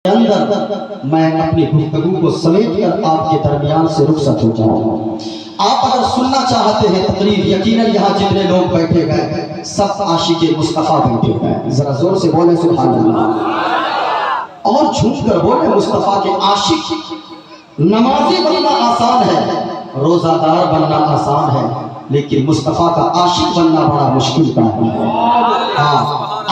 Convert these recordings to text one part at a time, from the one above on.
اندر میں اپنی گفتگو کو سمیٹ کر آپ کے درمیان سے رخصت ہو جاؤں۔ آپ اگر سننا چاہتے ہیں تقریر، یقیناً یہاں جتنے لوگ بیٹھے گئے سب عاشق مصطفیٰ بیٹھے گئے، ذرا زور سے بولیں سبحان اللہ، اور جھوم کر بولیں مصطفیٰ کے عاشق۔ نمازی بننا آسان ہے، روزہ دار بننا آسان ہے، لیکن مصطفیٰ کا عاشق بننا بڑا مشکل کام ہے۔ ہاں،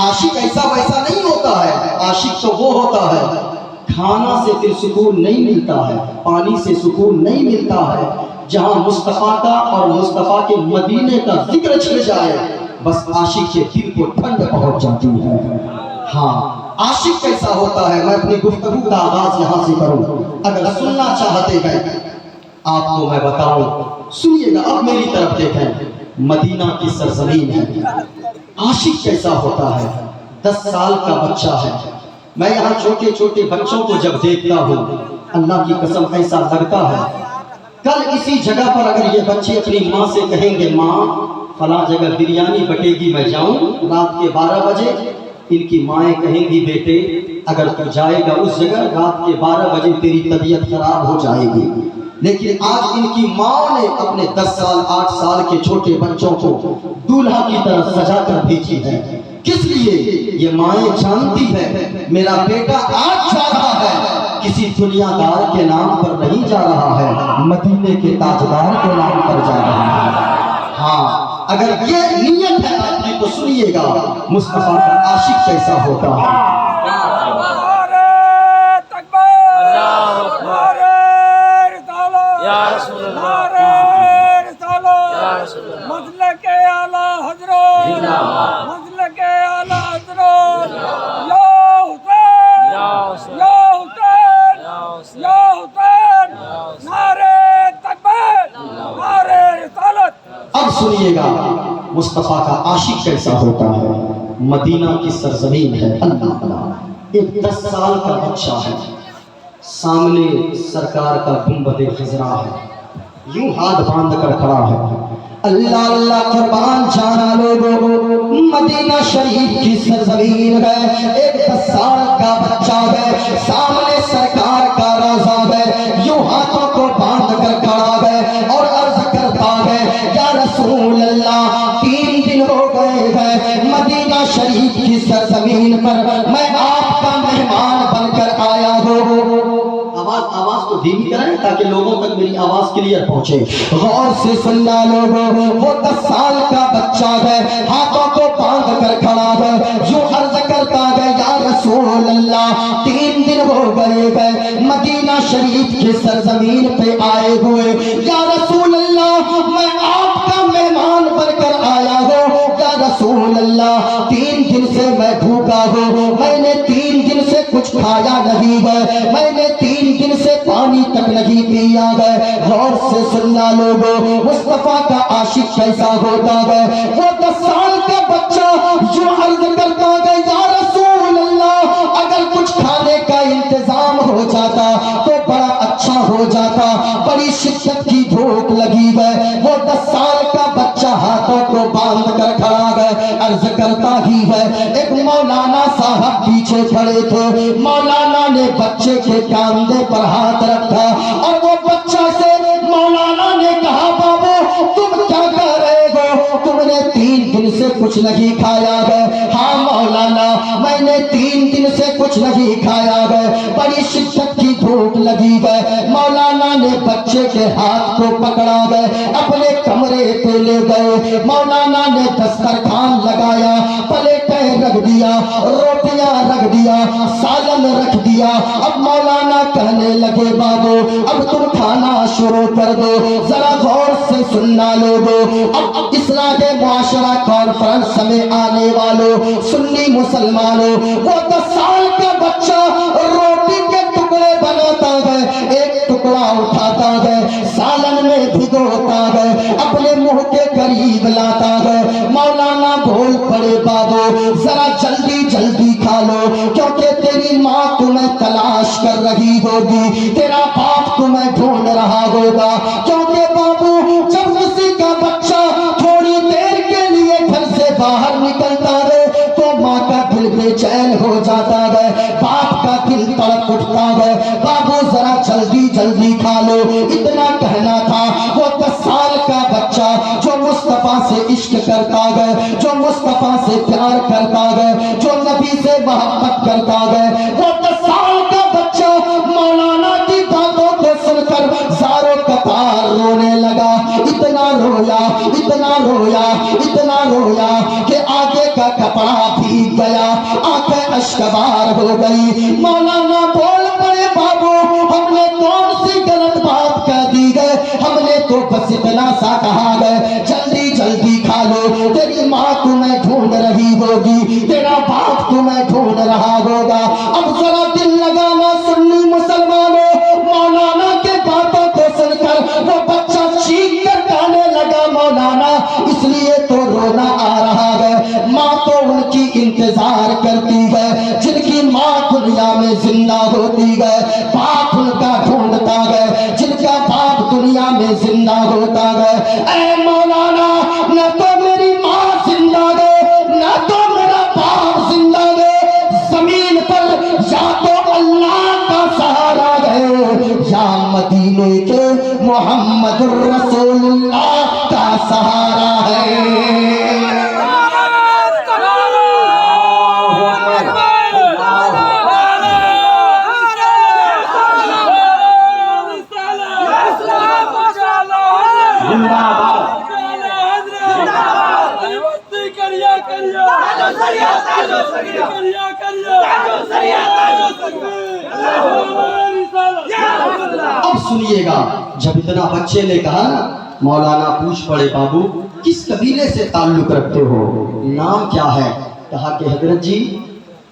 عاشق ایسا ویسا نہیں ہوتا ہے، عاشق تو وہ ہوتا ہے کھانا سے پھر سکون نہیں ملتا ہے، پانی سے سکون نہیں ملتا ہے، جہاں مصطفیٰ کا اور مصطفیٰ کے مدینے کا ذکر چھڑ جائے بس عاشق کے دل کو ٹھنڈ پہنچ جاتی ہے۔ ہاں، عاشق کیسا ہوتا ہے میں اپنی گفتگو کا آغاز یہاں سے کروں۔ اگر سننا چاہتے ہیں آپ کو میں بتاؤں، سنیے گا، اب میری طرف دیکھیں، مدینہ کی سرزمین ہے۔ عاشق کیسا ہوتا ہے؟ 10 سال کا بچہ ہے۔ میں یہاں چھوٹے چھوٹے بچوں کو جب دیکھتا ہوں اللہ کی قسم ایسا لگتا ہے کل اسی جگہ پر اگر یہ بچے اپنی ماں سے کہیں گے ماں فلاں جگہ بریانی بٹے گی میں جاؤں رات کے 12 بجے، ان کی مائیں کہیں گی بیٹے اگر تو جائے گا اس جگہ رات کے 12 بجے تیری طبیعت خراب ہو جائے گی۔ لیکن آج ان کی ماں نے اپنے 10 سال 8 سال کے چھوٹے بچوں کو دولہا کی طرح سجا کر بھیجی ہے۔ کس لیے؟ یہ مائیں جانتی ہے میرا بیٹا آج جا رہا ہے کسی دنیا دار کے نام پر نہیں جا رہا ہے، مدینے کے تاجدار کے نام پر جا رہا ہے۔ ہاں، اگر یہ نیت ہے آپ کی تو سنیے گا مصطفیٰ کا عاشق کیسا ہوتا ہے۔ اب سنیے گا مصطفیٰ کا عاشق کیسا ہوتا ہے۔ مدینہ کی سرزمین ہے، اللہ ایک 10 سال کا بچہ ہے، سامنے سرکار کا گنبد خضرا ہے، یوں ہاتھ باندھ کر کھڑا ہے۔ اللہ اللہ قربان جانا لوگوں، مدینہ شریف کی سرزمین ہے، ایک 10 سال کا بچہ ہے، سامنے سرکار کا روضہ ہے، یوں ہاتھوں کو باندھ کر کھڑا ہے اور عرض کرتا ہے یا رسول اللہ 3 دن ہو گئے ہیں مدینہ شریف کی سرزمین پر میں آپ کا مہمان بن کر آیا ہوں۔ آواز تو دھیمی کریں تاکہ لوگوں تک میری آواز کلیئر پہنچے۔ غور سے سننا لوگوں، وہ 10 سال کا بچہ ہے، ہاتھوں کو باندھ کر کھڑا ہے، جو عرض کرتا ہے یا رسول اللہ 3 دن ہو گئے ہیں مدینہ شریف کی سرزمین پہ آئے ہوئے، یا رسول اللہ میں آپ کا مہمان بن کر آیا ہوں، یا رسول اللہ 3 دن سے میں بھوکا ہوں، میں نے 3 دن سے کچھ کھایا نہیں ہے، میں نے 3 دن سے پانی تک نہیں پیا ہے۔ غور سے سننا لوگوں، مصطفیٰ کا عاشق کیسا ہوتا ہے؟ وہ 10 سال کا بچہ جو عرض کرتا ہے یا رسول اللہ اگر کچھ کھانے کا انتظام ہو جاتا تو بڑا اچھا ہو جاتا، بڑی شدت کی بھوک لگی ہے۔ وہ 10 سال کا بچہ ہاتھوں کو باندھ کر کھڑا ہے، عرض کرتا ہی ہے۔ ایک مولانا صاحب پیچھے کھڑے تھے، مولانا نے بچے کے کاندھے پر ہاتھ رکھا اور وہ بچہ سے مولانا نے کہا بابو تم کیا کر رہے ہو؟ تم نے 3 دن سے کچھ نہیں کھایا ہے۔ ہاں مولانا میں نے 3 دن سے کچھ نہیں کھایا ہے، بڑی شدت کی بھوک لگی ہے۔ مولانا نے بچے کے ہاتھ کو پکڑا ہے، اپنے کمرے پہ لے گئے، مولانا نے دسترخوان لگایا، پلیٹیں رکھ دیا، روٹیاں رکھ دیا، سالن رکھ دیا۔ اب مولانا کہنے لگے بابو اب تم کھانا شروع کر دو۔ ذرا غور سے سننا لوگوں، اب اصلاح معاشرہ کانفرنس میں آنے والوں سنی مسلمانوں، وہ 10 سال کا بچہ روٹی کے ٹکڑے بناتا ہے، ایک ٹکڑا اٹھاتا ہے، سالن میں بھگوتا ہے، اپنے منہ کے قریب لاتا ہے۔ مولانا بول پڑے بابو ذرا جلدی جلدی کھا لو کیونکہ تیری ماں تمہیں تلاش کر رہی ہوگی، تیرا باپ تمہیں ڈھونڈ رہا ہوگا، کیونکہ بابو جب کسی کا بچہ تھوڑی دیر کے لیے گھر سے باہر نکلتا ہے تو ماں کا دل بے چین ہو جاتا ہے، باپ کا دل तड़प उठता है, बाबू जरा जल्दी जल्दी खा लो, इतना कहना था। वो 10 साल का बच्चा जो मुस्तफा से इश्क करता है, जो मुस्तफा से प्यार करता है, जो नबी से मोहब्बत करता है, वो 10 साल का बच्चा मौलाना की बातों को सुनकर ज़ारो कतार रोने लगा। इतना रोया, इतना रोया, इतना रोया कि आगे का कपड़ा भीग गया, आंखें अश्कबार हो गई। मौलाना बोल पड़े, बाबू हमने कौन सी गलत बात कह दी है, हमने तो बस इतना सा कहा है जल्दी जल्दी खा लो, तेरी माँ तुम्हें ढूंढ रही होगी, तेरा बाप तुम्हें ढूंढ रहा होगा। अब जरा दिल लगाना सुन्नी मुसलमानों, मौलाना के बातों को सुनकर वो बच्चा चीख कर गाने लगा, मौलाना इसलिए तो रोना आ रहा है, माँ तो उनकी इंतजार करती है जिनकी माँ दुनिया में जिंदा होती है, बाप उनका ढूंढता है जिनका बाप दुनिया में जिंदा होता है। ऐ मौलाना न तो मेरी माँ जिंदा है, न तो मेरा बाप जिंदा है, जमीन पर या तो अल्लाह का सहारा है या मदीने के मोहम्मद रसूलुल्लाह का सहारा है। अब सुनिएगा, जब इतना बच्चे ने कहा ना, मौलाना पूछ पड़े, बाबू किस कबीले से ताल्लुक रखते हो, नाम क्या है? कहा कि हजरत जी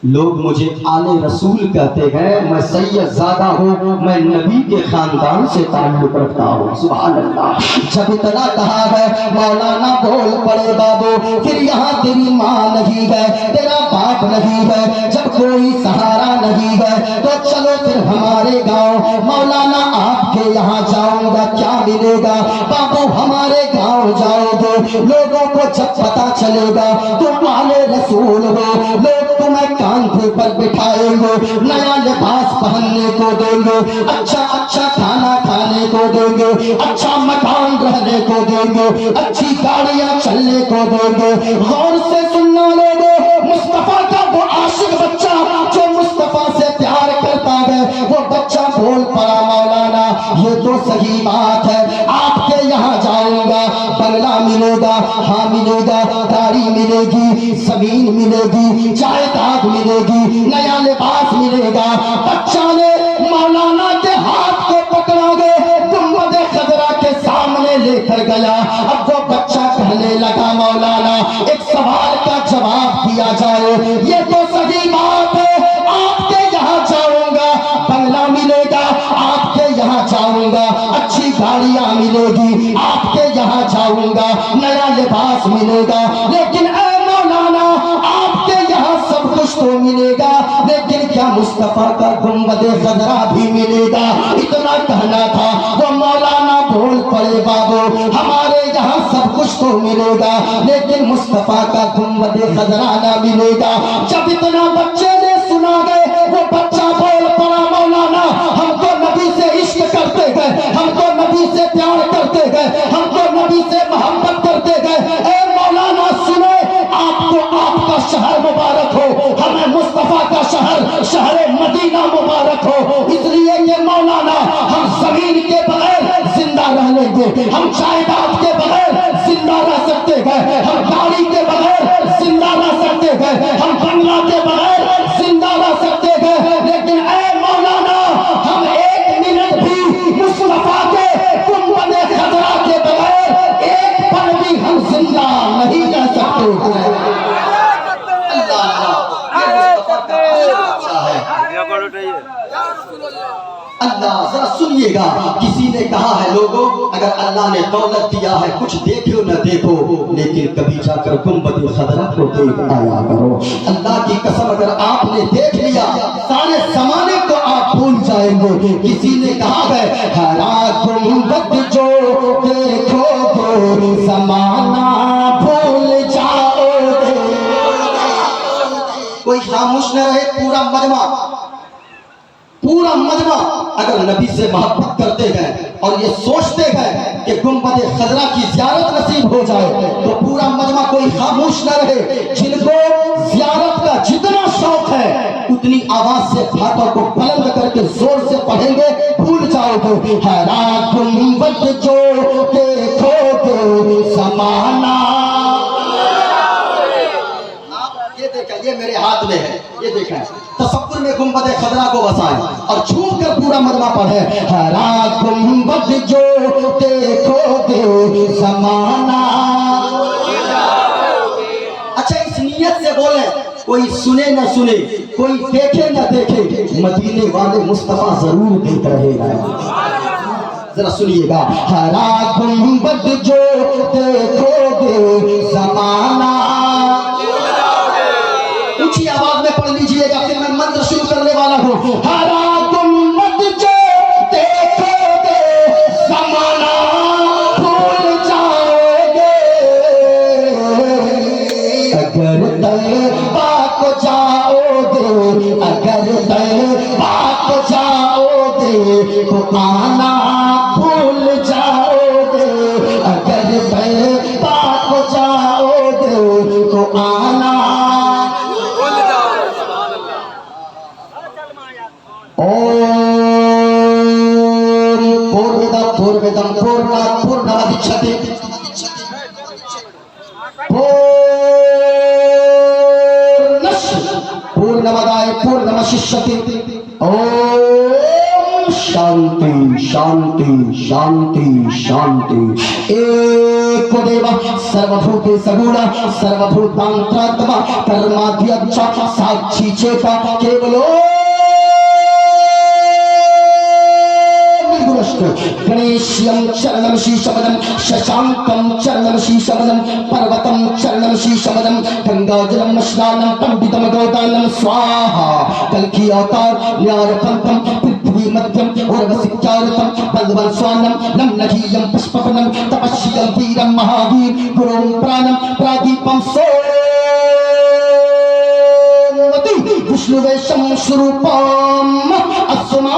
लोग मुझे आले रसूल कहते हैं, मैं सैयदजादा हूँ, मैं नबी के खानदान से ताल्लुक रखता हूँ। सुभान अल्लाह। जब इतना कहा है मौलाना बोल पड़े, बाबू फिर यहाँ तेरी माँ नहीं है, तेरा बाप नहीं है, जब कोई सहारा नहीं है तो चलो फिर हमारे गाँव, मौलाना आपके यहाँ जाऊंगा, क्या मिलेगा? बाबू हमारे गाँव जाओगे, लोगों को जब पता चलेगा तुम आले रसूल हो, लोग तुम्हें कांधे पर बिठाएंगे, नया लिबास पहनने को देंगे, अच्छा अच्छा खाना खाने को देंगे, अच्छा मकान रहने को देंगे, अच्छी गाड़ियां चलने को देंगे। गौर से सुनना लोगों, मुस्तफा का वो आशिक बच्चा जो मुस्तफा से प्यार करता है, वो बच्चा बोल पड़ा, मौलाना ये तो सही बात है, आपके यहाँ जाऊंगा, बंगला मिलेगा, हाँ मिलेगा, गाड़ी मिलेगी, जमीन मिलेगी, जायदाद मिलेगी, नया लिबास मिलेगा। बच्चा ने मौलाना के हाथ को पकड़ा गए, गुंबद खजरा के सामने लेकर गया। अब वो बच्चा कहने लगा, मौलाना एक सवाल का जवाब दिया जाए, ये तो सही बात है, आपके यहाँ जाऊंगा, बंगला मिलेगा, आपके यहाँ जाऊंगा, अच्छी गाड़ियां मिलेगी, आपके यहाँ जाऊंगा, नया लिबास मिलेगा, लेकिन ऐ मौलाना आपके यहाँ सब कुछ तो मिलेगा, लेकिन क्या मुस्तफा का गुंबद खजरा भी मिलेगा? इतना कहना था। वो मौलाना बोल पड़े, बाबू हमारे यहाँ सब कुछ तो मिलेगा, लेकिन मुस्तफा का गुंबद खजरा ना मिलेगा। जब इतना बच्चे ने सुना गए, वो बच्चा बोल पड़ा, मौलाना हम तो नबी से इश्क करते गए, हम तो नबी से प्यार करते गए, हम तो नबी से मोहब्बत करते गए। ए मौलाना सुने, आपको आपका शहर मुबारक हो, हमें मुस्तफा का शहर शहर मदीना मुबारक हो। इसलिए ये मौलाना हम जमीन के बगैर जिंदा रह लेंगे, हम जायदाद के बगैर जिंदा रह सकते हैं, हम गाड़ी के बगैर जिंदा रह सकते हैं, हम बंगला के बगैर जिंदा रह सकते हैं, लेकिन ऐ मौलाना हम एक मिनट भी मुस्तफा के गुंबद खजरा के बगैर एक पल भी हम जिंदा नहीं रह सकते हैं। अल्लाह जरा सुनिएगा, किसी ने कहा है लोगों, अगर अल्लाह ने दौलत दिया है कुछ देखो न देखो, लेकिन कभी जाकर गुंबद खजरा को देख आया करो। अल्लाह की कसम अगर आपने देख लिया सारे जमाने को आप भूल जाएंगे। किसी ने कहा है हरा गुंबद जो देखोगे जमाना भूल जाओगे। कोई खामोश न रहे, पूरा मजमा। पूरा मजमा अगर नबी से मोहब्बत करते गए और ये सोचते गए कि गुंबद खजरा की ज़ियारत नसीब हो जाए तो पूरा मजमा कोई खामोश न रहे। जिनको ज़ियारत का जितना शौक है उतनी आवाज से फाटक को बुलंद करके जोर से पढ़ेंगे, भूल जाओगे। हरा गुंबद जो देखोगे समाना, ये देखा, ये मेरे हाथ में है, ये देखा, तसव्वुर में गुंबद खजरा को बसाएं और झूम कर पूरा मजमा पढ़े। हरा गुंबद जो देखोगे समाना। अच्छा, इस नियत से बोले, कोई सुने न सुने, कोई देखे न देखे, मदीने वाले मुस्तफा जरूर देख रहेगा। जरा सुनिएगा। हरा गुंबद जो देखोगे समाना, ऊंची आवाज में पढ़ लीजिएगा, फिर मैं मंत्र शुरू करने वाला हूँ। हरा गुंबद जो देखोगे समाना, भूल जाओगे अगर तैबा को जाओगे, अगर तैबा को जाओगे तो आना भूल जाओगे, अगर तैबा को जाओगे तो आना। पूर्णा पूर्णमदिच्छते पूर्णमदाय पूर्णमशिष्यते। ओम शांति शांति शांति शांति। एक देव सर्वभूते सगुण सर्वभूतांतरात्मा कर्माध्यक्ष साक्षी चेता केवलो गणेश्यं चरणं शीशमदं शशांकं चरणं शीशमदं पर्वतं चरणं शीशमदं गंगाजलं स्नानं पंडितं गोदानं स्वाहा। कल्कि अवतार न्यायपंथं पृथ्वी मध्यम उर्वशिचारतं बलवन् स्वानं नं नगीयं पुष्पवनं तपस्यं वीरं महावीर गुरुं प्राणं प्रादीपं सोमवती विष्णुवेशं स्वरूपम् अस्मा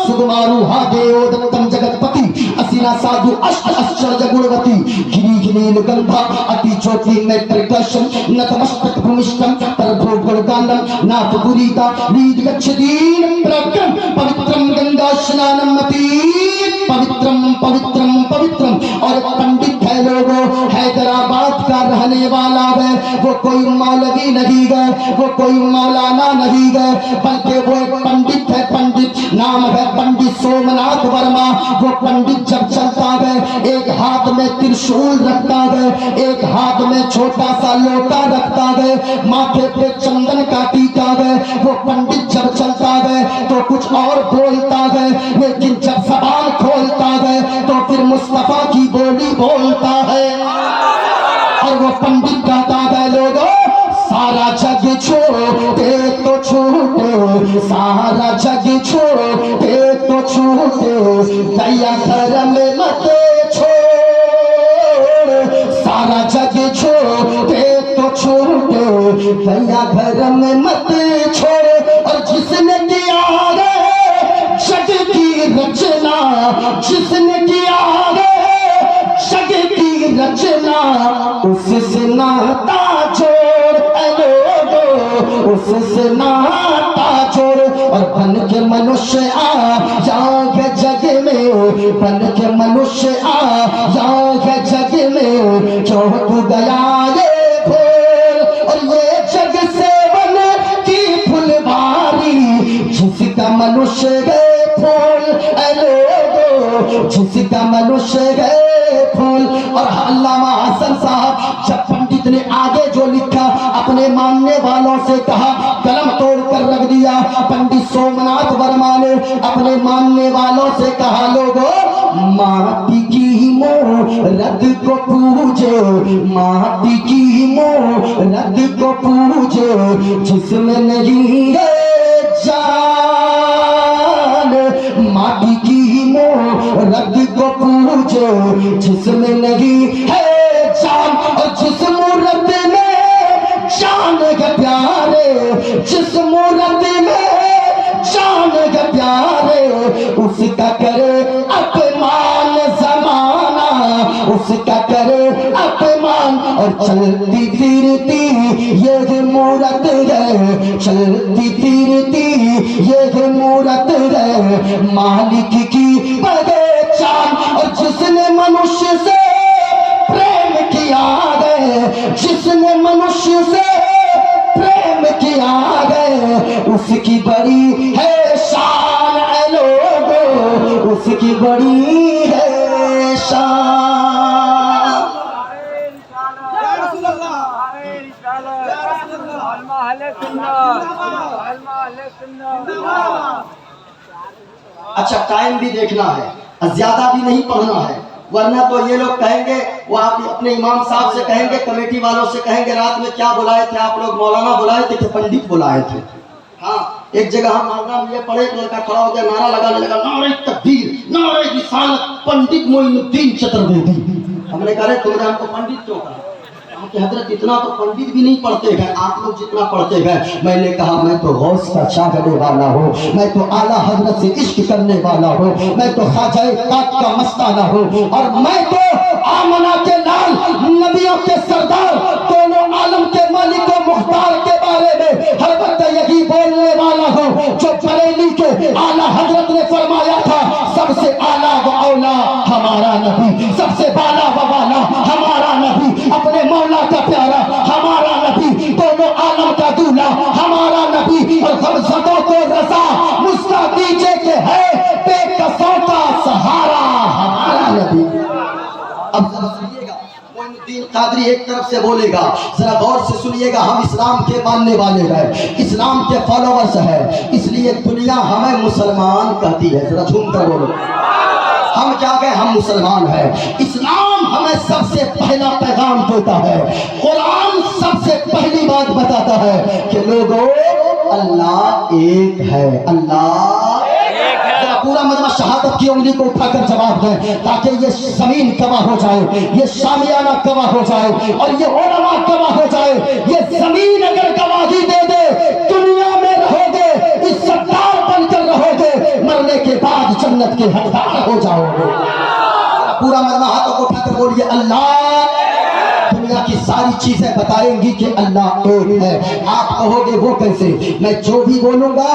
सुकुमारुहा देवोदत्तं जगत्पति असीना साधु अष्ट आश्चर्य गुणवती गिरी गिरी गंधा अति ज्योति नेत्रकर्षण नतमस्तक भूमिष्ठम तरभो गुणगानम नापपुरीता लीड गच्छतीन प्रक्रम पवित्रम गंगा स्नानम मति पवित्रम पवित्रम पवित्रम। और पंडित है लोगों, हैदराबाद का रहने वाला है, वो कोई मौलवी नहीं है, वो कोई मौलाना नहीं है, बल्कि वो एक पंडित है। पंडित नाम है पंडित सोमनाथ वर्मा। वो पंडित जब चलता है एक हाथ में त्रिशूल रखता है, एक हाथ में छोटा सा लोटा रखता है, माथे पे चंदन का टीका है। वो पंडित जब चलता है तो कुछ और बोलता है, लेकिन जब ज़बान खोलता है तो फिर मुस्तफा की बोली बोलता है। और वो पंडित कहता है लोगों, सारा जग छोड़े तो छूटे, सारा जग छोड़े तो छूटे, दया धर्म मत छोड़, सारा जग छोड़े तो छूटे, दया धर्म मत छोड़। और जिसने किया रे जग की रचना, जिसने किया रे जग की रचना, उससे नाता जोड़, उससे नाता जोड़। और बन के मनुष्य आ जाओगे जग में, बन के मनुष्य आ जाओगे जग में, चौक गया ये फूल और ये जग सेवन की फुलवारी, जिसका मनुष्य गए फूल, जिसका मनुष्य गए फूल। और अल्लामा हसन साहब जब पंडित ने आगे जो लिखा अपने मानने वालों से कहा, कलम तोड़ कर रख दिया। पंडित सोमनाथ वर्मा ने अपने मानने वालों से कहा, लोगों माटी की मूरत को पूजे, माटी की मूरत को पूजे, जिसमें नहीं है जान, माटी की मूरत को पूजे, जिसमें नहीं है जान। और जिस मूरत में जान के प्यारे, जिस मूरत में जान के اس کا کرے اپمان زمانہ، اس کا کرے اپمان، اور چلتی پھرتی یہ مورت ہے، چلتی پھرتی یہ مورت ہے مالک کی پہچان، اور جس نے منشیہ سے پریم کیا ہے، جس نے منشیہ سے پریم کیا ہے، اس کی بڑی ہے شان اے لوگو، اس کی بڑی ہے شان۔ اچھا ٹائم بھی دیکھنا ہے، زیادہ بھی نہیں پڑھنا ہے، ورنہ تو یہ لوگ کہیں گے، وہ آپ اپنے امام صاحب سے کہیں گے، کمیٹی والوں سے کہیں گے رات میں کیا بلائے تھے آپ لوگ، مولانا بلائے تھے کہ پنڈت بلائے تھے؟ ہاں ایک جگہ ہم مولانا یہ پڑھے، ایک لڑکا کھڑا ہو گیا نعرہ لگانے لگا، نعرہ تکبیر، نعرہ رسالت، پنڈت معین الدین چترویدی۔ ہم نے کہا تم نے ہم کو پنڈت کیوں کہا؟ کہ حضرت اتنا تو پنڈت بھی نہیں پڑھتے ہیں آپ لوگ جتنا پڑھتے ہیں۔ میں نے کہا میں تو غوث کا چاہنے والا ہوں، میں تو اعلیٰ حضرت سے عشق کرنے والا ہوں، میں تو خواجہ پاک کا مستانہ ہوں، اور میں تو آمنہ کے لال نبیوں کے سردار دونوں عالم کے مالک و مختار کے بارے میں ہر وقت یہی بولنے والا ہوں جو بریلی کے اعلیٰ حضرت نے فرمایا تھا، سب سے اعلیٰ و اولا ہمارا نبی، سب سے بالا و بالا ہمارا نبی، اپنے مولا کا پیارا ہمارا نبی، دونوں عالم کا دولا ہمارا نبی، اور غمزدوں کو رضا مسکا دیجئے کہ ہے بے کسوں کا سہارا ہمارا نبی۔ اب ذرا سنیے گا، معین الدین قادری ایک طرف سے بولے گا، ذرا غور سے سنیے گا، ہم اسلام کے ماننے والے ہیں، اسلام کے فالوورز ہیں، اس لیے دنیا ہمیں مسلمان کہتی ہے، ذرا جھوم کر بولو، ہم کیا گئے؟ ہم مسلمان ہیں۔ اسلام ہمیں سب سے پہلا پیغام دیتا ہے، قرآن سب سے پہلی بات بتاتا ہے کہ لوگوں اللہ ایک ہے، اللہ ایک ہے۔ ذرا پورا مجمع شہادت کی انگلی کو اٹھا کر جواب دیں تاکہ یہ زمین گواہ ہو جائے، یہ شامیانہ گواہ ہو جائے، اور یہ علماء گواہ ہو جائے۔ یہ زمین اگر گواہی دے دے دنیا میں رہو گے عزتدار بن کر رہو گے، مرنے کے بعد جنت کے حقدار ہو جاؤ گے۔ پورا مجمع ہاتھوں کو اٹھا کر بولیے اللہ۔ دنیا کی ساری چیزیں بتائیں گی کہ اللہ ایک ہے، آپ کہو گے وہ کیسے؟ میں جو بھی بولوں گا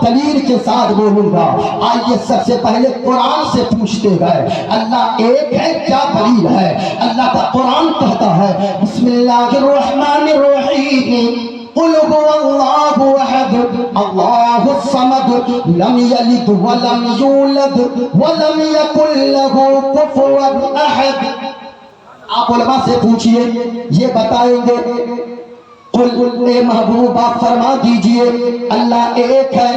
دلیل کے ساتھ بولوں گا۔ آئیے سب سے پہلے قرآن سے پوچھتے گئے اللہ ایک ہے کیا دلیل ہے؟ اللہ کا قرآن کہتا ہے بسم اللہ الرحمن الرحیم قل هو الله احد الله الصمد لم يلد ولم يولد ولم يكن له كفوا احد۔ آپ علماء سے پوچھئے یہ بتائیں گے، قل اے محبوب آپ فرما دیجئے اللہ ایک ہے،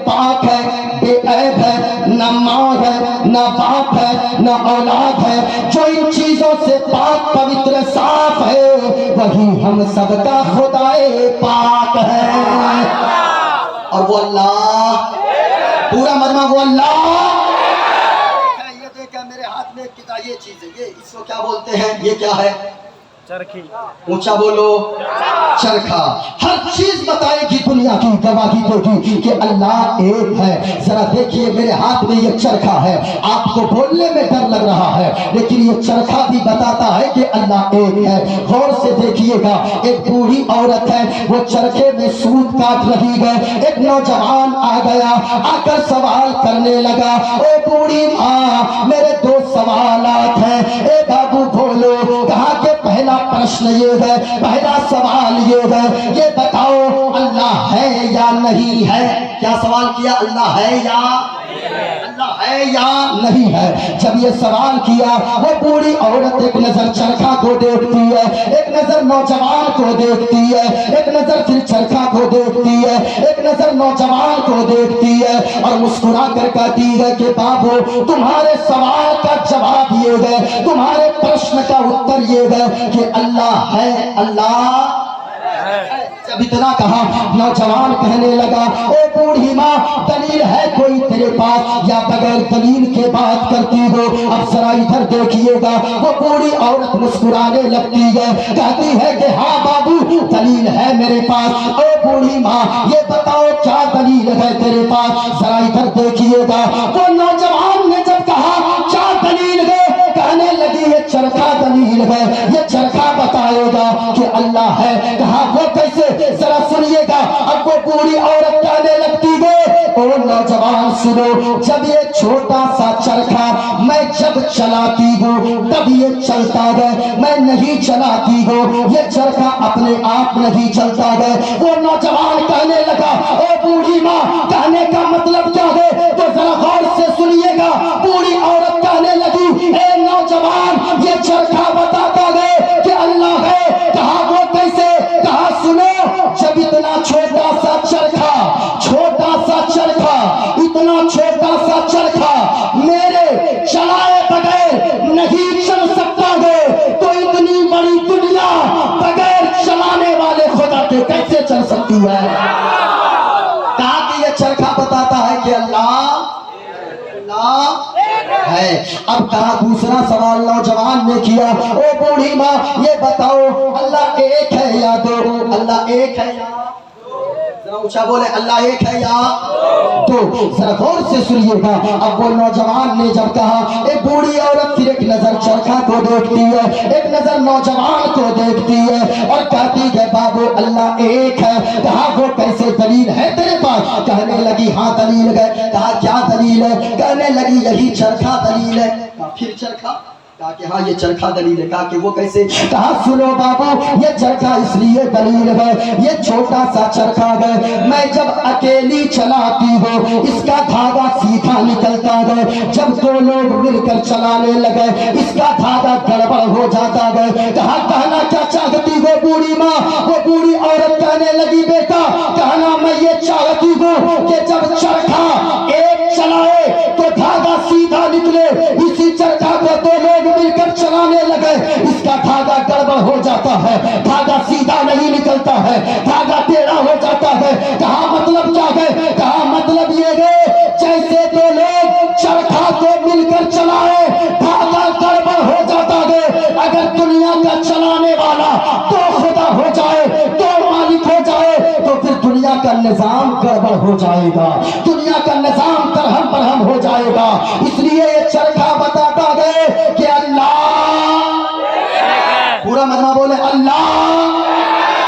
پاک ہے، بے عیب ہے، نہ ماں ہے، نہ باپ ہے، نہ اولاد ہے، جو ان چیزوں سے پاک پوتر صاف ہے وہی ہم سب کا خدائے پاک ہے، اور وہ اللہ پورا مجمع وہ اللہ۔ یہ دیکھیں میرے ہاتھ میں ایک کتاب، یہ چیز ہے، یہ اس کو کیا بولتے ہیں؟ یہ کیا ہے؟ چرخی، اونچا بولو، چرخا۔ ہر چیز بتائے گی، دنیا کی گواہی دے گی کہ اللہ ایک ہے۔ ذرا دیکھیے میرے ہاتھ میں یہ چرخا ہے، آپ کو بولنے میں ڈر لگ رہا ہے لیکن یہ چرخا بھی بتاتا ہے کہ اللہ ایک ہے۔ غور سے دیکھیے گا، ایک بوڑھی عورت ہے، وہ چرخے میں سوت کاٹ رہی ہے، ایک نوجوان آ گیا، آ کر سوال کرنے لگا، اے بوڑھی ماں میرے دو سوالات ہیں، اے بابو بولو۔ کہا کہ پہلا پرشن یہ ہے، پہلا سوال یہ ہے، یہ بتاؤ اللہ ہے یا نہیں ہے؟ کیا سوال کیا؟ اللہ ہے یا اللہ ہے یا نہیں ہے؟ جب یہ سوال کیا وہ بوڑھی عورت ایک نظر چرخا کو دیکھتی ہے، ایک نظر نوجوان کو دیکھتی ہے، ایک نظر پھر چرخا کو دیکھتی ہے، ایک نظر نوجوان کو دیکھتی ہے، اور مسکرا کر کہتی ہے کہ بابو تمہارے سوال کا جواب یہ ہے، تمہارے پرشن کا اتر یہ ہے کہ اللہ ہے، اللہ ہے۔ جب اتنا کہا نوجوان کہنے لگا اے بوڑھی ماں دلیل ہے کوئی تیرے پاس یا بغیر دلیل کے بات کرتی ہو؟ اب ذرا ادھر دیکھیے گا، وہ بوڑھی عورت مسکرانے لگتی ہے، کہتی ہے کہ ہاں بابو دلیل ہے میرے پاس۔ اے बूढ़ी माँ ये बताओ क्या दलील है तेरे पास, जरा इधर देखिएगा। वो नौजवान ने जब कहा क्या दलील है, कहने लगी ये चरखा दलील है, ये चरखा बताएगा कि अल्लाह है। कहा वो कैसे, जरा सुनिएगा। अब वो बूढ़ी औरत कहने लगती है ओ नौजवान सुनो, जब ये छोटा सा चरखा मैं जब चलाती हूँ तब ये चलता है, मैं नहीं चलाती हूँ ये चरखा अपने आप नहीं चलता है। वो नौजवान कहने लगा ओ बूढ़ी माँ कहने का मतलब क्या है, तो जरा गौर से सुनिएगा। बूढ़ी औरत कहने लगी ए नौजवान ये चरखा बताता है कि अल्लाह है। कहा वो कैसे, कहा सुनो, जब इतना छोटा सा चरखा, छोटा सा चरखा, इतना छोटा सा चरखा मेरे चलाए बगैर नहीं चल सकता है, तो इतनी बड़ी दुनिया बगैर चलाने वाले खुदा के कैसे चल सकती है। कहा कि ये चरखा बताता है कि अल्लाह है। अब कहा दूसरा सवाल नौजवान ने किया ओ बूढ़ी माँ ये बताओ अल्लाह एक है या दो, अल्लाह एक है या, जरा ऊंचा बोले अल्लाह एक है या दो। जरा गौर से सुनिएगा। अब वो नौजवान ने जब कहा, एक बूढ़ी औरत फिर एक नजर चरखा को देखती है, एक नजर नौजवान को देखती है और कहती है बाबू अल्लाह एक है। कहा वो कैसे, दलील है तेरे पास, कहने लगी हाँ दलील है। कहा क्या दलील है, कहने लगी यही चरखा दलील है। कहा फिर चरखा, कहा कि हाँ ये चरखा दलील है। कहा कि वो कैसे, कहा सुनो बाबू ये चरखा इसलिए दलील है, ये छोटा सा चरखा है, मैं जब अकेली चलाती हूँ इसका धागा सीधा निकलता है, जब दो लोग मिलकर चलाने लगे इसका धागा गड़बड़ हो जाता है। कहा कहना क्या चाहती हो बूढ़ी माँ, वो बूढ़ी औरत कहने लगी बेटा कहना मैं ये चाहती हूँ कि जब चरखा एक चलाए तो धागा सीधा निकले, इसी चरखा को दो लोग मिलकर चलाने लगे इसका धागा गड़बड़ हो जाता है, धागा सीधा नहीं निकलता है, धागा टेढ़ा हो जाता है। कहा मतलब क्या है, कहा मतलब ये है जैसे दो लोग चरखा को मिलकर चलाए धागा गड़बड़ हो जाता है, अगर दुनिया का चलाने वाला तो खुदा हो जाए, तो मालिक हो जाए, तो फिर दुनिया का निजाम गड़बड़ हो जाएगा, दुनिया का निजाम तरहम बरहम हो जाएगा। इसलिए ये चरखा बताता है कि अल्लाह, पूरा मजमा बोले अल्लाह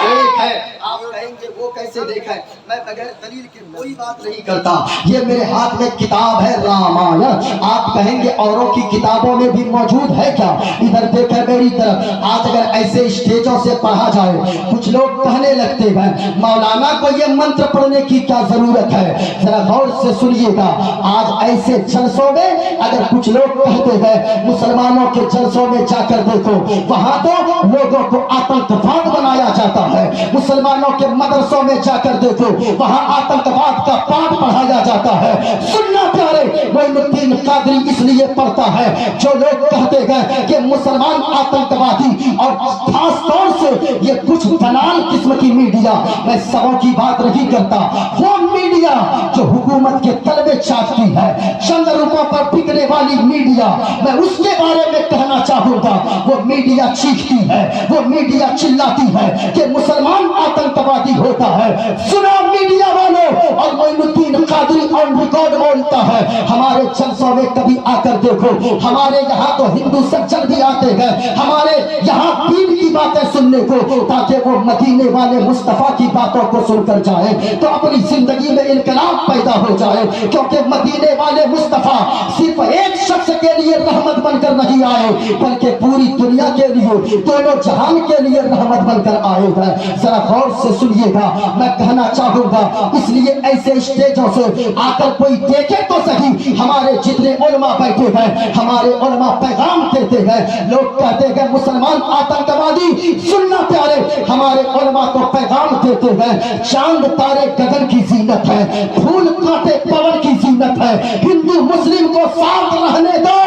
एक है। आप कहेंगे वो कैसे देखा है, मैं बगैर दलील के कोई बात नहीं करता, ये मेरे हाथ में किताब है रामायण। आप कहेंगे औरों की किताबों में भी मौजूद है क्या, इधर देखें मेरी तरफ। आज अगर ऐसे स्टेजों से पढ़ा जाए, कुछ लोग कहने लगते हैं मौलाना को ये मंत्र पढ़ने की क्या जरूरत है, जरा गौर से सुनिएगा। आज ऐसे जलसों में अगर कुछ लोग कहते हैं मुसलमानों के जलसों में जाकर देखो, वहां तो लोगों को आतंकवाद बनाया जाता है, मुसलमानों के मदरसों में जाकर देखो वहां आतंकवाद का पाठ पढ़ाया जाता है। सुनना प्यारे, मोइनुद्दीन कादरी इसलिए पढ़ता है जो लोग कहते हैं कि मुसलमान आतंकवादी, और खास तौर से ये कुछ दलाल किस्म की मीडिया, मैं सबों की बात नहीं करता, वो मीडिया जो हुकूमत के तलबे चाटती है, चंद रुपयों पर बिकने वाली मीडिया, मैं उसके बारे में कहना चाहूंगा। वो मीडिया चीखती है, वो मीडिया चिल्लाती है कि मुसलमान आतंकवादी होता है। सुना मीडिया वालों, और मोइनुद्दीन कादरी ऑन रिकॉर्ड बोलता है हमारे जलसों में कभी आकर देखो, हमारे यहाँ तो हिंदू सज्जन भी आते हैं हमारे यहाँ दीन की बातें सुनने को, ताकि वो मदीने वाले मुस्तफा की बातों को सुनकर जाए तो अपनी जिंदगी में इनकलाब पैदा हो जाए। क्योंकि मदीने वाले मुस्तफा सिर्फ एक शख्स के लिए रहमत बनकर नहीं आए, बल्कि पूरी दुनिया के लिए, दोनों जहान के लिए रहमत बनकर आए हैं। जरा गौर से सुनिएगा, मैं कहना चाहूंगा, इसलिए ऐसे स्टेजों से आकर कोई देखे तो सही, हमारे जितने उलमा बैठे हैं, हमारे उलमा पैगाम देते हैं। लोग कहते हैं मुसलमान आतंकवादी, सुनना प्यारे, हमारे उलमा तो पैगाम देते हैं चांद तारे गगन की जीनत है, फूल कांटे पवन की जीनत है, हिंदू मुस्लिम को साथ रहने दो,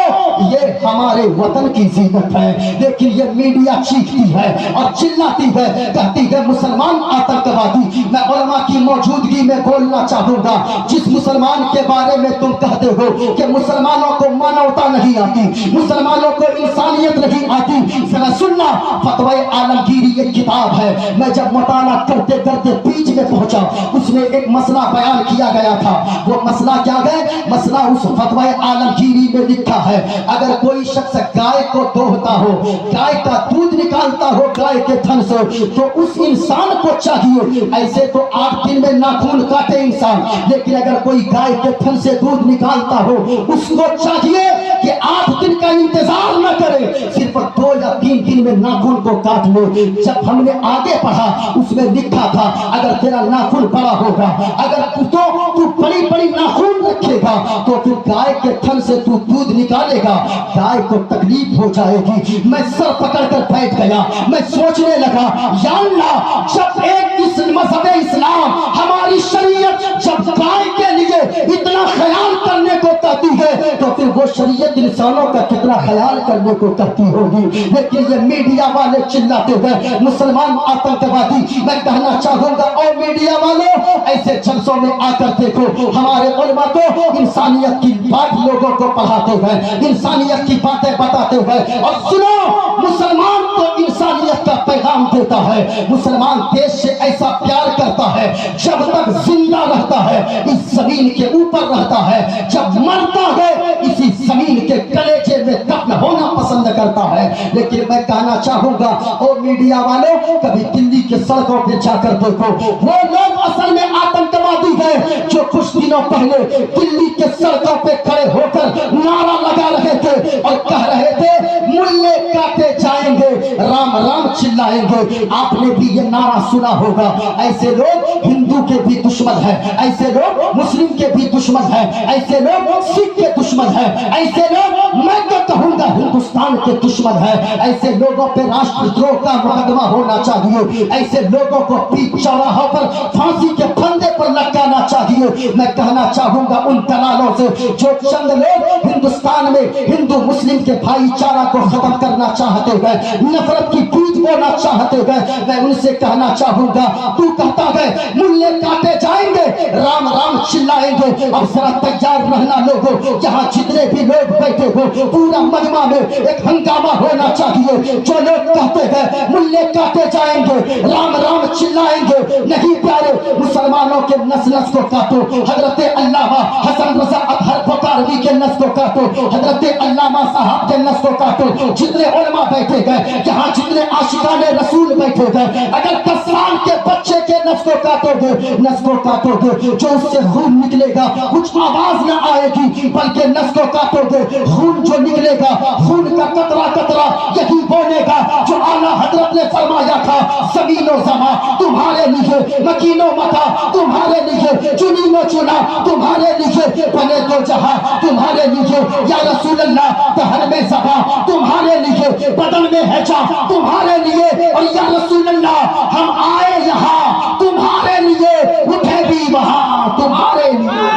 ये हमारे वतन की जीनत है। लेकिन ये मीडिया चीखती है और चिल्लाती है, कहती है मुसलमान आतंकवादी। मैं उलमा की मौजूदगी में बोलना चाहूंगा, जिस मुसलमान के बारे में तुम कहते हो कि मुसलमानों को मानवता नहीं आती, मुसलमानों को इंसानियत नहीं आती, जरा सुनना, फतवा आलमगीरी एक किताब है। मैं जब मुताला करते करते बीच में पहुंचा, उसमें एक मसला बयान किया गया था। वो मसला क्या है? मसला उस फतवा आलमगीरी में लिखा है, अगर कोई शख्स गाय को दोहता हो, गाय का दूध निकालता हो गाय के थन से, तो उस इंसान को चाहिए, ऐसे तो 8 दिन में नाखून काटे इंसान, लेकिन अगर कोई गाय के थन से दूध निकालता हो, उसको चाहिए कि 8 दिन का इंतजार न करे, सिर्फ 2 या 3 दिन में नाखून को काट ले। जब हमने आगे पढ़ा, उसमें लिखा था अगर तेरा नाखून बड़ा होगा, अगर तू बड़ी बड़ी नाखून रखेगा, तो फिर गाय के थन से तू दूध निकालेगा, गाय को तकलीफ हो जाएगी। मैं सर पकड़ कर बैठ गया, मैं सोचने लगा, या अल्लाह, जब एक मज़हब इस्लाम, हमारी शरीयत जब गाय के लिए इतना ख्याल करने को कहती है, तो फिर वो शरीयत इंसानों का कितना ख्याल करने को कहती होगी। लेकिन ये मीडिया वाले चिल्लाते हैं मुसलमान आतंकवादी। मैं कहना चाहूंगा, और मीडिया वालों, ऐसे जलसों में आकर देखो, हमारे उलमा तो इंसानियत की बात लोगों को पढ़ाते हैं, इंसानियत की बातें बताते हैं। और सुनो, मुसलमान तो इंसानियत का पैगाम देता है। मुसलमान देश से ऐसा प्यार करता है, जब तक जिंदा रहता है इस जमीन के ऊपर रहता है, जब मरता है इसी जमीन के कलेजे में दफन होना पसंद करता है। लेकिन मैं कहना चाहूंगा, और मीडिया वालों, कभी दिल्ली के सड़कों पे जाकर देखो, वो लोग असल में आतंकवादी हैं जो कुछ दिनों पहले दिल्ली के सड़कों पे खड़े होकर नारा लगा रहे थे और कह रहे थे मुल्ले काटे जाएंगे, राम राम चिल्लाएंगे। आपने भी ये नारा सुना होगा। ऐसे लोग हिंदू के भी दुश्मन हैं, ऐसे लोग मुस्लिम के भी दुश्मन हैं, ऐसे लोग सिख के दुश्मन हैं, ऐसे लोग मैं तो कहूंगा हिंदुस्तान के दुश्मन हैं। ऐसे लोगों पे राष्ट्रद्रोह का मुकदमा होना चाहिए, ऐसे लोगों को बीच चौराहों पर फांसी के फंदे पर लटकाना चाहिए। मैं कहना चाहूंगा उन दलालों से जो चंद लोग हिंदुस्तान में हिंदू मुस्लिम के भाईचारा को खत्म करना चाहते हैं, नफरत की बीज बोना चाहते हैं, मैं उनसे कहना चाहूंगा, तू कहता है मुल्ले काटे जाएंगे, राम राम चिल्लाएंगे। अब जरा तैयार रहना लोगों, जहां जितने भी लोग बैठे हो, पूरा मजमा में एक हंगामा होना चाहिए। जो लोग कहते हैं मुल्ले काटे जाएंगे, राम राम चिल्लाएंगे, नहीं प्यारे, मुसलमानों के नस नस को काटो। हजरत अल्लामा हसन रजा अतहर बुखारी के नस को काटो, हजरत अल्लामा साहब के नस को काटो, जितने उलमा बैठे गए, जहां जितने आशिकाने रसूल बैठे गए, अगर 10 साल के बच्चे के नस को काटोगे, नस को काटोगे, जो उससे खून निकलेगा कुछ आवाज ना आएगी, बल्कि नस को काटोगे, खून जो निकलेगा, खून का कतरा कतरा यही बोलेगा जो आला हजरत ने फरमाया था, ज़मीनो ज़मा तुम्हारे लिए, मकीनो मका तुम्हारे लिए, चुनीनो चुना तुम्हारे लिए, बने दो जहां तुम्हारे लिए, या रसूल अल्लाह, दहन में ज़बा तुम्हारे लिए, बदन में हैजा तुम्हारे लिए, और या रसूल अल्लाह, हम आए यहाँ तुम्हारे लिए, उठे भी वहां तुम्हारे लिए।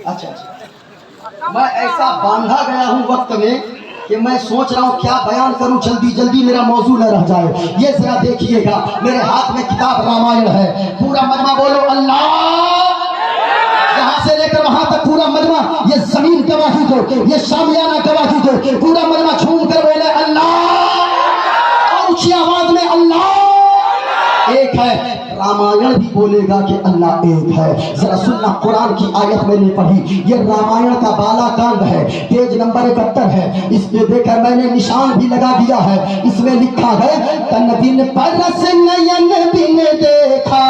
अच्छा, मैं ऐसा बांधा गया हूँ वक्त में कि मैं सोच रहा हूँ क्या बयान करूँ, जल्दी जल्दी मेरा मौजू न रह जाए। ये जरा देखिएगा, मेरे हाथ में किताब रामायण है, पूरा मजमा बोलो अल्लाह, यहाँ से लेकर वहां तक पूरा मजमा, ये जमीन गवाही दो, ये शामियाना गवाही दो, पूरा मजमा झूम कर बोले अल्लाह, ऊंची आवाज में अल्लाह एक है। रामायण भी बोलेगा कि अल्लाह एक है। जरा सुनना, कुरान की आयत मैंने पढ़ी, ये रामायण का बाला कांड है, पेज नंबर 71 है। इस पे देखकर मैंने निशान भी लगा दिया है, इसमें लिखा है, तन दिन परस नयन बिन देखा,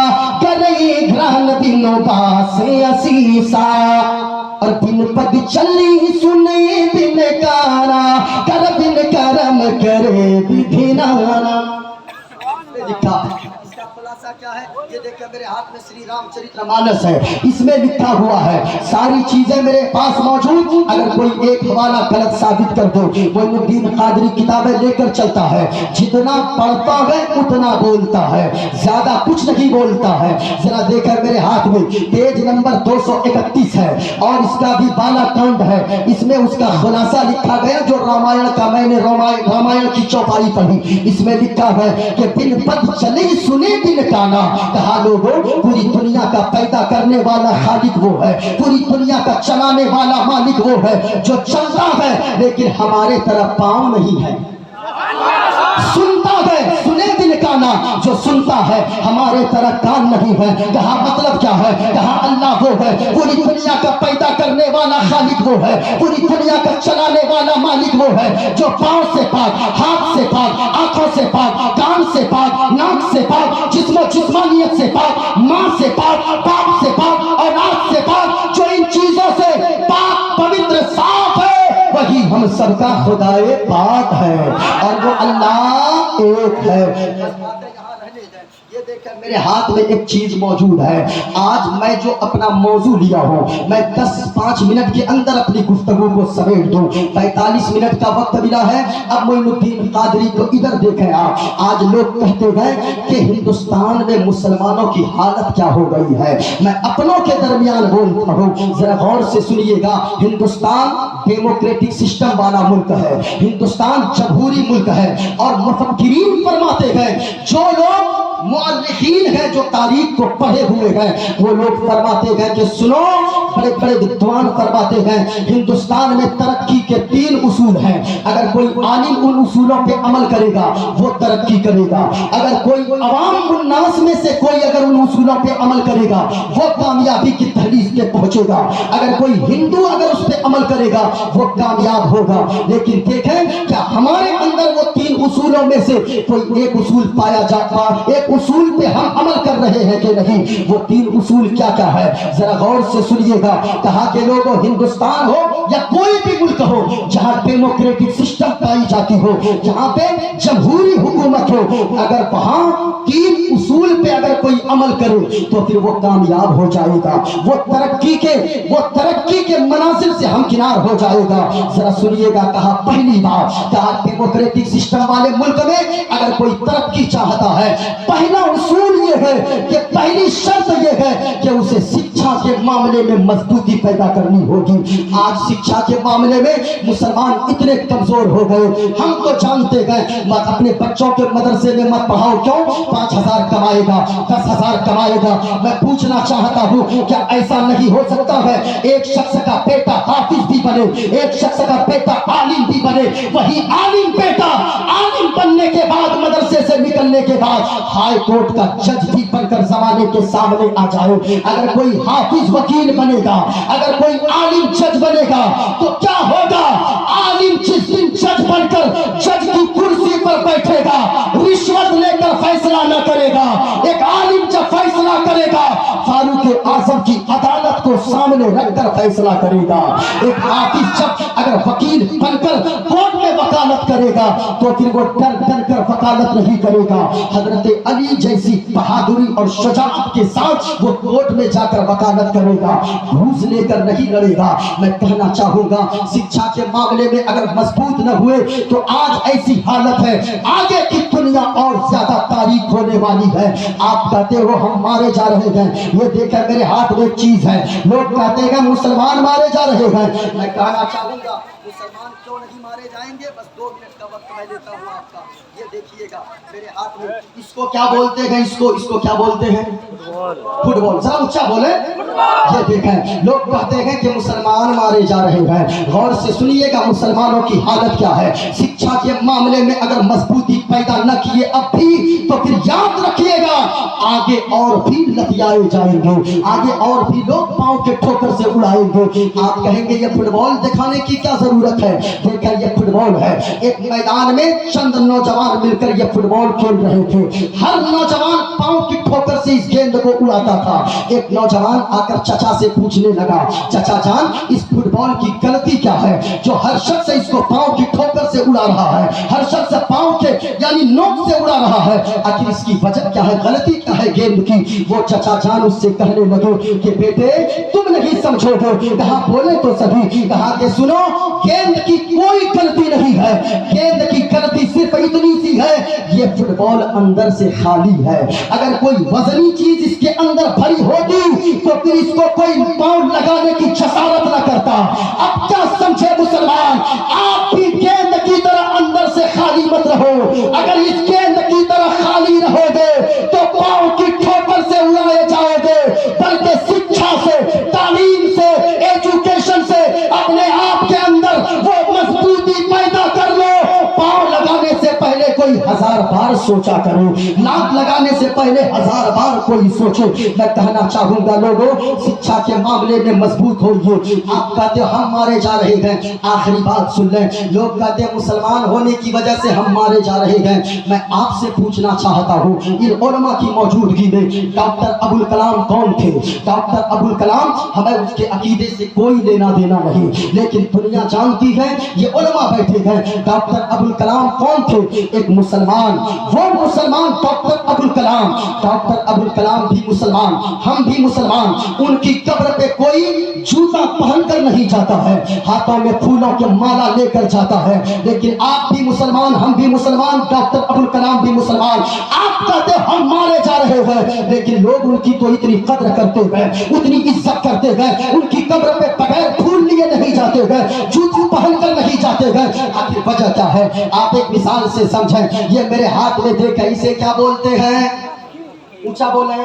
करे घ्राण बिनो बासे असीसा, और बिन पद चली सुने बिन काना, कर बिन करम करे विधि नाना। लिखा, इसका खुलासा क्या है ये देखिए मेरे हाथ में श्री रामचरितमानस है, इसमें लिखा हुआ है सारी चीजें मेरे पास मौजूद। अगर कोई एक हवाला गलत साबित कर दो, मोइनुद्दीन कादरी किताबें लेकर चलता है, जितना पढ़ता है उतना बोलता है, ज्यादा कुछ नहीं बोलता है। जरा देखकर मेरे हाथ में पेज नंबर 231 है और इसका भी बालाकांड है, इसमें उसका खुलासा लिखा गया जो रामायण का मैंने रामायण की चौपाई पढ़ी। इसमें लिखा है कि बिन पद चले सुने बिन काना, कहा लोगों पूरी दुनिया का पैदा करने वाला खालिक वो है, पूरी दुनिया का चलाने वाला मालिक वो है जो चलता है लेकिन हमारे तरफ पाँव नहीं है, सुनता है सुने बिन काना, जो सुनता है हमारे तरह कान नहीं है। कहा मतलब क्या है, कहा अल्लाह वो है पूरी दुनिया का पैदा करने वाला खालिक वो है, पूरी दुनिया का चलाने वाला मालिक वो है जो पांव से पाक, हाथ से पाक, आंखों से पाक, कान से पाक, नाक से पाक, जिस्मानियत से पाक, माँ से पाक, बाप से पाक और नाक से पाक, जो इन चीजों से पाक पवित्र साफ है वही हम सबका खुदाए पाक है और वो अल्लाह एक है। ये देखकर मेरे हाथ में एक चीज मौजूद है। आज मैं जो अपना मौजू लिया हूँ मैं 10-5 मिनट के अंदर अपनी गुफ्तगू को समेट दूं। 45 मिनट का वक्त मिला है। अब मोइनुद्दीन कादरी को इधर देखें आप, आज लोग कहते हैं कि हिंदुस्तान में मुसलमानों की हालत क्या हो गई है। मैं अपनों के दरमियान बोलता हूँ, जरा गौर से सुनिएगा। हिंदुस्तान डेमोक्रेटिक सिस्टम वाला मुल्क है, हिंदुस्तान जमहूरी मुल्क है और मुफक्किरीन फरमाते हैं, जो लोग मुअर्रिखीन है जो तारीख को पढ़े हुए हैं वो लोग फरमाते हैं कि सुनो, बड़े बड़े विद्वान फरमाते हैं हिंदुस्तान में तरक्की के 3 उसूल हैं। अगर कोई आलिम उन उसूलों पे अमल करेगा वो तरक्की करेगा, अगर कोई अवाम उन्नास में से कोई अगर उन उसूलों पे अमल करेगा वो कामयाबी की तहलीज पे पहुंचेगा, अगर कोई हिंदू अगर उस पे अमल करेगा वो कामयाब होगा। लेकिन देखें क्या हमारे अंदर वो 3 उसूलों में से कोई एक उसूल पाया जाता, एक उसूल पे हम अमल कर रहे हैं कि नहीं। वो 3 उसूल क्या क्या है जरा गौर से सुनिएगा। कहा के लोगों हिंदुस्तान हो या कोई भी मुल्क हो जहां डेमोक्रेटिक सिस्टम पाई जाती हो, जहां पे जमहूरी हुकूमत हो, अगर वहां 3 उसूल पे अगर कोई अमल करे तो फिर वो कामयाब हो जाएगा, वो तरक्की के मनाजिल से हमकिनार हो जाएगा। जरा सुनिएगा। कहा पहली बात, कहा डेमोक्रेटिक सिस्टम वाले मुल्क में अगर कोई तरक्की चाहता है पहला उसूल ये है कि पहली शर्त ये है कि उसे शिक्षा के मामले में मजबूती पैदा करनी होगी। आज शिक्षा के मामले में मुसलमान इतने कमजोर हो गए, हम तो जानते गए मत अपने बच्चों के मदरसे में मत पढ़ाओ, क्यों 5,000 कमाएगा 10,000 कमाएगा। मैं पूछना चाहता हूँ क्या ऐसा नहीं हो सकता है एक शख्स का बेटा हाफिज भी बने, एक शख्स का बेटा आलिम भी बने, वही आलिम बेटा आलिम बनने के बाद मदरसे से निकलने के बाद हाई कोर्ट का जज भी बनकर जमाने के सामने आ जाए। अगर कोई हाफिज वकील बनेगा, अगर कोई आलिम जज बनेगा तो क्या होगा, आलिम जिस दिन जज बनकर जज की कुर्सी पर बैठेगा रिश्वत लेकर फैसला न करेगा। एक आलिम जब फैसला करेगा फारूक आजम की अदालत को सामने रखकर फैसला करेगा। एक हाफिज जब अगर वकील बनकर कोर्ट में वकालत करेगा तो फिर वो डर डर कर वकालत नहीं करेगा। हजरत अली जैसी बहादुरी और शुजाअत के साथ वो कोर्ट में जाकर वकालत करेगा, घूस लेकर नहीं लड़ेगा। मैं कहना चाहूंगा शिक्षा के मामले में अगर मजबूत न हुए तो आज ऐसी हालत है, आगे की दुनिया और ज्यादा तारीख होने वाली है। आप कहते हो हम मारे जा रहे हैं, ये देखकर मेरे हाथ में एक चीज है, लोग कहते हैं मुसलमान मारे जा रहे हैं। मैं कहना चाहूंगा मुसलमान क्यों नहीं मारे जाएंगे, बस 2 मिनट का वक्त मैं लेता हूँ आपका। ये देखिएगा मेरे हाथ में, इसको क्या बोलते हैं, इसको क्या बोलते हैं, फुटबॉल। जरा ऊंचा बोले। ये देखें लोग कहते हैं कि मुसलमान मारे जा रहे हैं। गौर से सुनिएगा मुसलमानों की हालत क्या है। शिक्षा के मामले में अगर मजबूती पैदा न किए अब भी तो फिर याद रखिएगा आगे और भी लतियाए जाएंगे, आगे और भी लोग पांव के ठोकर से उड़ाएंगे। आप कहेंगे ये फुटबॉल दिखाने की क्या जरूरत है, देखकर ये फुटबॉल है। एक मैदान में चंद नौजवान मिलकर ये फुटबॉल खेल रहे थे, हर नौजवान पांव की ठोकर से इस गेंद को उड़ाता था। एक नौजवान आकर चचा से पूछने लगा, चचा जान इस फुटबॉल की गलती क्या है जो हर शख्स इसको पांव की ठोकर से उड़ा रहा है, हर शख्स पांव के यानी नोक से उड़ा रहा है, आखिर इसकी वजह क्या है, गलती क्या है गेंद की। वो चचा जान उससे कहने लगे कि बेटे तुम नहीं समझोगे, कहा बोले तो सही, कहा कि सुनो गेंद की कोई गलती नहीं है, गेंद की गलती सिर्फ इतनी सी है, ये फुटबॉल अंदर से खाली है, अगर कोई वजनी चीज इसके अंदर भरी होती तो फिर इसको कोई पाँव लगाने की जसारत न करता। अब क्या समझे मुसलमान, आप भी गेंद की तरह अंदर से खाली मत रहो, अगर इस गेंद की तरह खाली रहोगे तो पाँव की ठोकर से उड़ाए जाओगे, बल्कि शिक्षा से, तालीम से, एजुकेशन से अपने आप के अंदर वो मजबूती पैदा कर लो। पाँव लगाने से पहले कोई 1000 बार सोचा करो, नाक लगाने से पहले 1000 बार कोई सोचे। मैं कहना चाहूंगा लोगों, शिक्षा के मामले में मजबूत होइए। आप कहते हो हम मारे जा रहे हैं, आखिरी बात सुन लें, लोग कहते हैं मुसलमान होने की वजह से हम मारे जा रहे हैं। मैं आपसे पूछना चाहता हूँ, इन उलमा की मौजूदगी में डॉक्टर अबुल कलाम कौन थे? डॉक्टर अबुल कलाम, हमें उसके अकीदे से कोई लेना देना नहीं, लेकिन दुनिया जानती है ये उलमा बैठे हैं। डॉक्टर अबुल कलाम कौन थे? एक मुसलमान, वो मुसलमान डॉक्टर अबुल कलाम, डॉक्टर अबुल कलाम भी मुसलमान, हम भी मुसलमान। उनकी कब्र पे कोई जूता पहनकर नहीं जाता है, हाथों में फूलों के माला लेकर जाता है, लेकिन आप भी मुसलमान, हम भी मुसलमान, डॉक्टर अबुल कलाम भी मुसलमान। आप कहते हम मारे जा रहे हैं, लेकिन लोग उनकी तो इतनी कद्र करते गए, उतनी इज्जत करते गए, उनकी कब्र पे बगैर फूल लिए नहीं जाते गए, जूते पहनकर नहीं जाते गए। आखिर वजह क्या है? आप एक मिसाल से समझें। ये मेरे हाथ में देखें, इसे क्या बोलते हैं? ऊंचा बोले,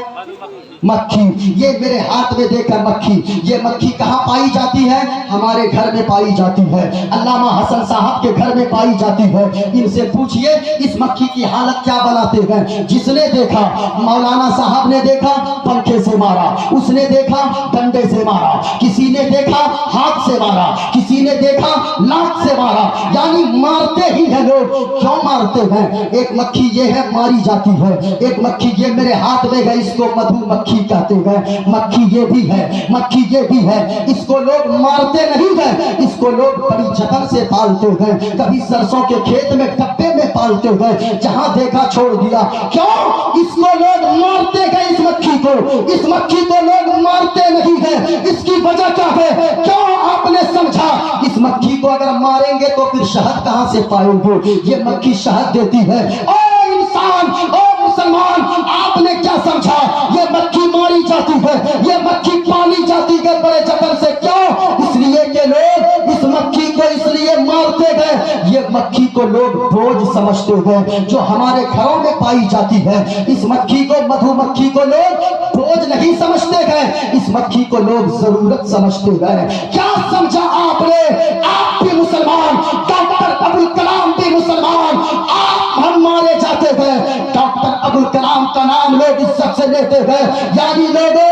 मक्खी। ये मेरे हाथ में देखकर मक्खी, ये मक्खी कहाँ पाई जाती है? हमारे घर में पाई जाती है, अल्लामा हसन साहब के घर में पाई जाती है। इनसे पूछिए इस मक्खी की हालत क्या बनाते हैं। जिसने देखा, मौलाना साहब ने देखा पंखे से मारा, उसने देखा डंडे से मारा, किसी ने देखा हाथ से मारा, किसी ने देखा लात से मारा, यानी मारते ही है लोग। क्यों मारते हैं? एक मक्खी ये है मारी जाती है, एक मक्खी ये मेरे हाथ में है, इसको मधुमक्खी कहते हैं। मक्खी ये भी है, मक्खी ये भी है, इसको लोग मारते नहीं हैं, इसको लोग बड़ी जतन से पालते हैं। कभी सरसों के खेत में डब्बे में पालते हैं, जहां देखा छोड़ दिया। क्यों इसको लोग मारते हैं? इस मक्खी को, इस मक्खी को लोग मारते नहीं है, इसकी वजह क्या है? क्यों आपने समझा? इस मक्खी को अगर मारेंगे तो फिर शहद कहां से पाएंगे? ये मक्खी शहद देती है। ओ इंसान, ओ मुसलमान, आपने क्या समझा? ये मक्खी मारी जाती है, ये मक्खी पाली जाती है बड़े जतन से। क्यों? इसलिए कि लोग इस मक्खी को इसलिए मारते गए, ये मक्खी को लोग बोझ समझते हैं जो हमारे घरों में पाई जाती है। इस मक्खी को, मधुमक्खी को लोग बोझ नहीं समझते गए, इस मक्खी को लोग जरूरत समझते गए। क्या समझा आपने? आप भी मुसलमान, डॉक्टर अबुल कलाम भी मुसलमान, आप हम मारे जाते गए। डॉक्टर अबुल कलाम का नाम लोग इज्जत से लेते गए, यानी लोगों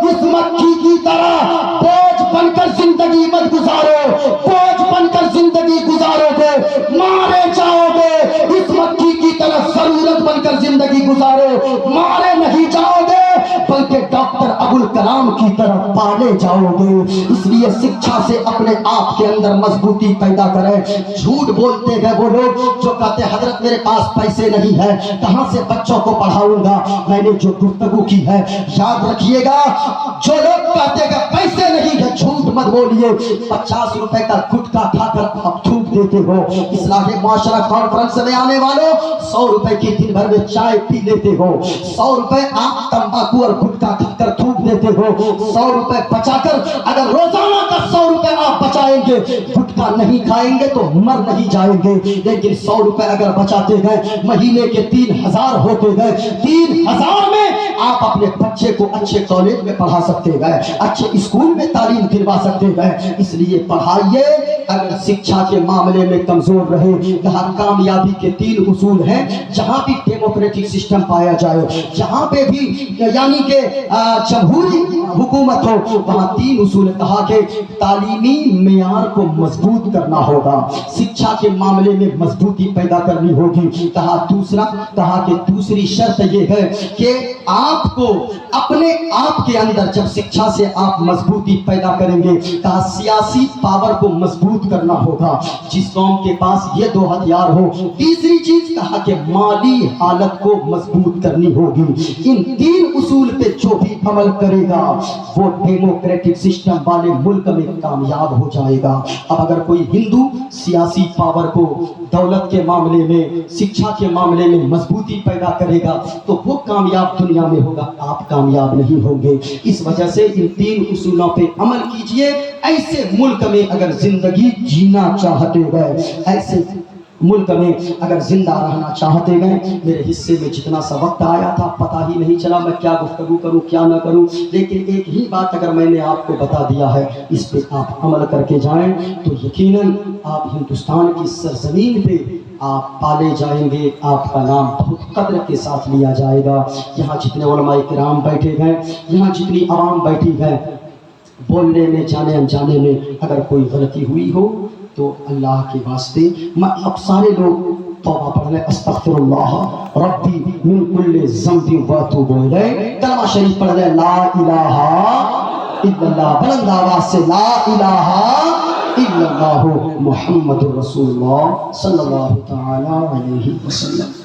इस मक्खी की तरह बोझ बनकर जिंदगी मत गुजारो, बोझ बनकर जिंदगी गुजारोगे मारे जाओगे। इस मक्खी की तरह जरूरत बनकर जिंदगी गुजारो, मारे नहीं जाओगे, बल्कि डॉक्टर अबुल कलाम की तरह पाले जाओगे। इसलिए शिक्षा से अपने आप के अंदर मजबूती पैदा करें। झूठ बोलते हैं वो लोग जो कहते हैं हजरत मेरे पास पैसे नहीं है, कहां से बच्चों को पढ़ाऊंगा। मैंने जो गुफ्तगू की है याद रखिएगा, जो लोग कहते हैं पैसे नहीं है, झूठ मत बोलिए। 50 रुपए का गुटखा खाकर आप थूक देते हो। इस्लाही माशरा कॉन्फ्रेंस में आने वालों 100 रुपए की दिन भर में चाय पी लेते हो, 100 रुपए आप तंबाकू और गुटखा खाकर थूक देते हो। 100 रुपए बचाकर अगर रोजाना का 100 रुपए आप बचाएंगे, गुटखा नहीं खाएंगे तो मर नहीं जाएंगे। लेकिन 100 रुपए अगर बचाते गए, महीने के 3000 होते गए, 3000 में आप अपने बच्चे को अच्छे कॉलेज में पढ़ा सकते हैं, अच्छे स्कूल में तालीम दिलवा सकते हैं। इसलिए पढ़ाइए। अगर शिक्षा के मामले में कमजोर रहे, यहाँ कामयाबी के 3 उसूल हैं। जहां भी डेमोक्रेटिक सिस्टम पाया जाए, जहां पे भी यानी कि जमहूरी हुकूमत हो, वहाँ 3 उसूल कहा कि तालीमी मेयार को मजबूत करना होगा, शिक्षा के मामले में मजबूती पैदा करनी होगी। कहा कि दूसरी शर्त यह है कि आपको अपने आप के अंदर जब शिक्षा से आप मजबूती पैदा करेंगे, कहा सियासी पावर को मजबूत करना होगा, जिस कौम के पास ये 2 हथियार हो। तीसरी चीज कहा कि माली हालत को मजबूत करनी होगी। इन 3 उसूल पे जो भी अमल करेगा वो डेमोक्रेटिक सिस्टम वाले मुल्क में कामयाब हो जाएगा। अब अगर कोई हिंदू सियासी पावर को दौलत के मामले में, शिक्षा के मामले में मजबूती पैदा करेगा तो वो कामयाब दुनिया में होगा, आप कामयाब नहीं होंगे। इस वजह से इन 3 उसूलों पे अमल कीजिए। ऐसे मुल्क में अगर जिंदगी जीना चाहते हैं, ऐसे मुल्क में अगर जिंदा रहना चाहते हैं, मेरे हिस्से में जितना सा वक्त आया था पता ही नहीं चला मैं क्या गुफ्तगू करूं क्या ना करूं, लेकिन एक ही बात अगर मैंने आपको बता दिया है, इस पे आप अमल करके जाएं तो यकीनन आप हिंदुस्तान की सरजमीन पे आप पाले जाएंगे, आपका नाम बहुत कद्र के साथ लिया जाएगा। यहाँ जितने उलमाए किराम बैठे हैं, यहाँ जितनी आवाम बैठी है, बोलने में जाने अनजाने में अगर कोई गलती हुई हो तो अल्लाह के वास्ते अब सारे लोग तौबा पढ़ लें, अस्तगफिरुल्लाह रब्बी मिन कुल्ली ज़ंबि व अतूबु इलैह। कलमा शरीफ पढ़ लें, ला इलाहा इल्लल्लाह, बुलंद आवाज से ला इलाहा इल्लल्लाह मुहम्मदुर रसूलुल्लाह सल्लल्लाहु तआला अलैहि वसल्लम।